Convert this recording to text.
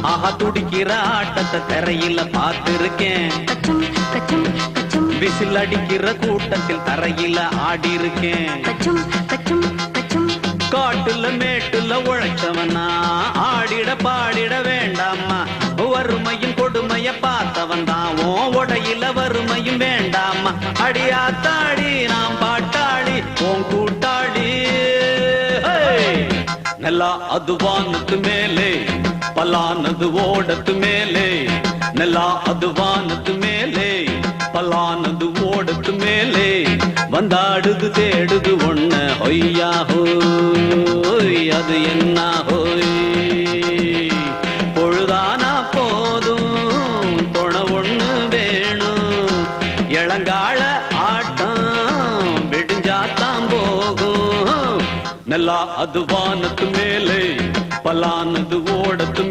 ஆஹா துடிக்கிற ஆட்டத்தை தரையில பார்த்திருக்கேன். கச்சும் கச்சும் கச்சும் விசில் அடிக்கிற கூட்டத்தில் தரையில ஆடி இருக்கேன். கச்சும் கச்சும் கச்சும் காட்டுல மேட்டுல உழைச்சவனா ஆடிட பாடிட வேண்டாமா. வறுமையின் கொடுமைய பார்த்தவன் தான் உடையில வறுமையும் வேண்டாமா. அடியாத்தாடி நாம் பாட்டாளி உன் கூட்டாளி. நல்லா அது வானத்து மேலே பலானது ஓடத்து மேலே. நல்லா அது வானத்து மேலே பலானது ஓடத்து மேலே. வந்தாடுது தேடுது ஒண்ண ஹொய்யா ஹோய் அது என்ன ஹோய். பொழுதானா போதும் தொண ஒண்ணு வேணும். இளங்கால ஆட்டம் விடிஞ்சாத்தான் போகும். நல்லா அது வானத்து மேலே பலானது ஓடத்து